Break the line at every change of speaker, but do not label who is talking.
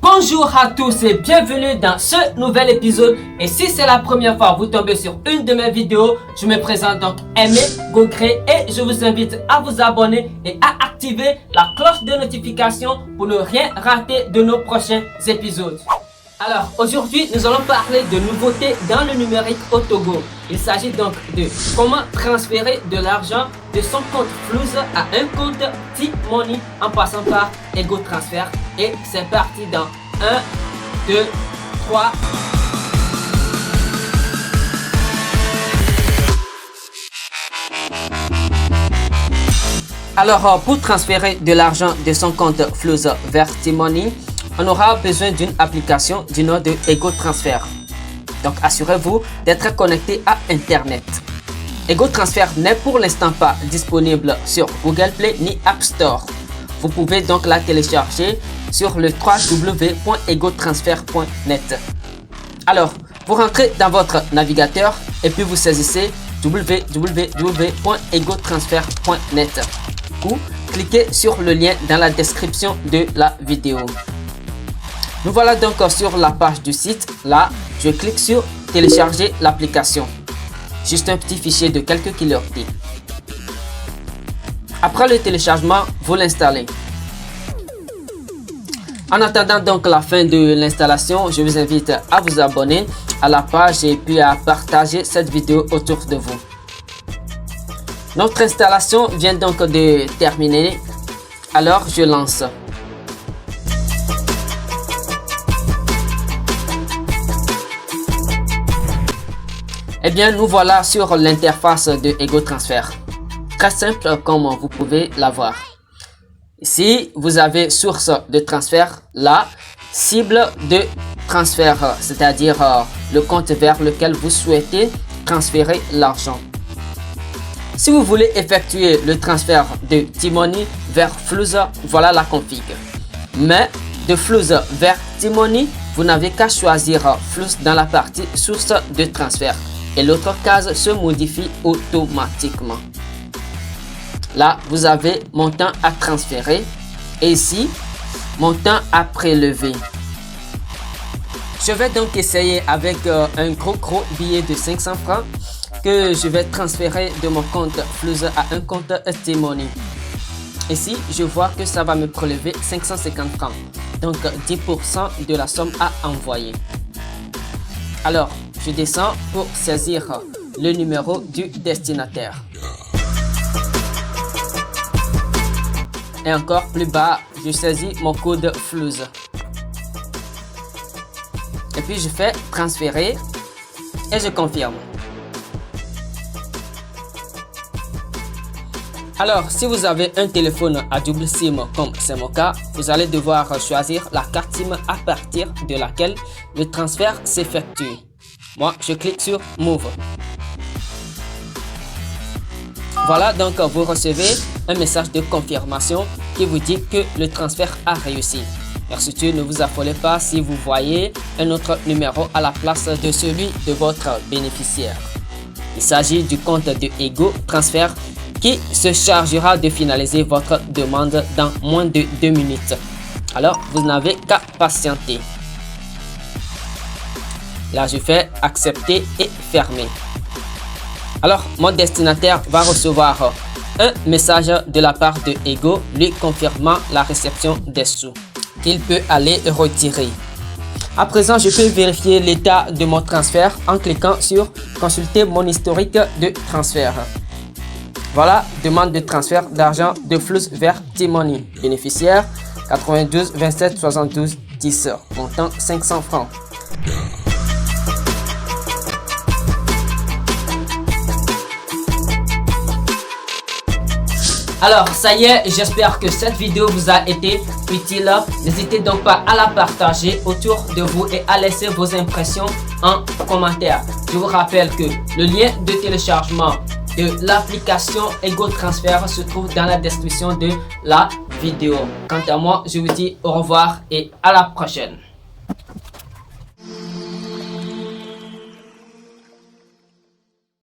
Bonjour à tous et bienvenue dans ce nouvel épisode. Et si c'est la première fois que vous tombez sur une de mes vidéos, je me présente donc Aimé Gogré et je vous invite à vous abonner et à activer la cloche de notification pour ne rien rater de nos prochains épisodes. Alors aujourd'hui, nous allons parler de nouveautés dans le numérique au Togo. Il s'agit donc de comment transférer de l'argent de son compte Flouz à un compte T-Money en passant par Ego Transfer. Et c'est parti dans 1, 2, 3. Alors pour transférer de l'argent de son compte Flouz vers T-Money, on aura besoin d'une application du nom de Ego Transfer. Donc assurez-vous d'être connecté à Internet. Ego Transfer n'est pour l'instant pas disponible sur Google Play ni App Store. Vous pouvez donc la télécharger sur le www.egotransfer.net. Alors, vous rentrez dans votre navigateur et puis vous saisissez www.egotransfer.net ou cliquez sur le lien dans la description de la vidéo. Nous voilà donc sur la page du site. Là, je clique sur télécharger l'application. Juste un petit fichier de quelques kilooctets. Après le téléchargement, vous l'installez. En attendant donc la fin de l'installation, je vous invite à vous abonner à la page et puis à partager cette vidéo autour de vous. Notre installation vient donc de terminer. Alors je lance. Eh bien, nous voilà sur l'interface de Ego Transfer. Très simple comme vous pouvez la voir. Ici, vous avez source de transfert, là, cible de transfert, c'est-à-dire le compte vers lequel vous souhaitez transférer l'argent. Si vous voulez effectuer le transfert de T-Money vers Flouz, voilà la config. Mais de Flouz vers T-Money, vous n'avez qu'à choisir Flouz dans la partie source de transfert. Et l'autre case se modifie automatiquement. Là, vous avez montant à transférer et ici, montant à prélever. Je vais donc essayer avec un gros billet de 500 francs que je vais transférer de mon compte Flouz à un compte T-Money. Ici, je vois que ça va me prélever 550 francs, donc 10% de la somme à envoyer. Alors, je descends pour saisir le numéro du destinataire. Et encore plus bas, je saisis mon code Flouz. Et puis je fais transférer et je confirme. Alors, si vous avez un téléphone à double SIM comme c'est mon cas, vous allez devoir choisir la carte SIM à partir de laquelle le transfert s'effectue. Moi, je clique sur Move. Voilà, donc vous recevez un message de confirmation qui vous dit que le transfert a réussi. Mais surtout, ne vous affolez pas si vous voyez un autre numéro à la place de celui de votre bénéficiaire. Il s'agit du compte de Ego Transfer qui se chargera de finaliser votre demande dans moins de 2 minutes. Alors, vous n'avez qu'à patienter. Là, je fais accepter et fermer. Alors, mon destinataire va recevoir un message de la part de Ego lui confirmant la réception des sous qu'il peut aller retirer. À présent, je peux vérifier l'état de mon transfert en cliquant sur consulter mon historique de transfert. Voilà, demande de transfert d'argent de Flouz vers T-Money. Bénéficiaire 92 27 72 10, montant 500 francs. Alors ça y est, j'espère que cette vidéo vous a été utile. N'hésitez donc pas à la partager autour de vous et à laisser vos impressions en commentaire. Je vous rappelle que le lien de téléchargement de l'application Ego Transfer se trouve dans la description de la vidéo. Quant à moi, je vous dis au revoir et à la prochaine.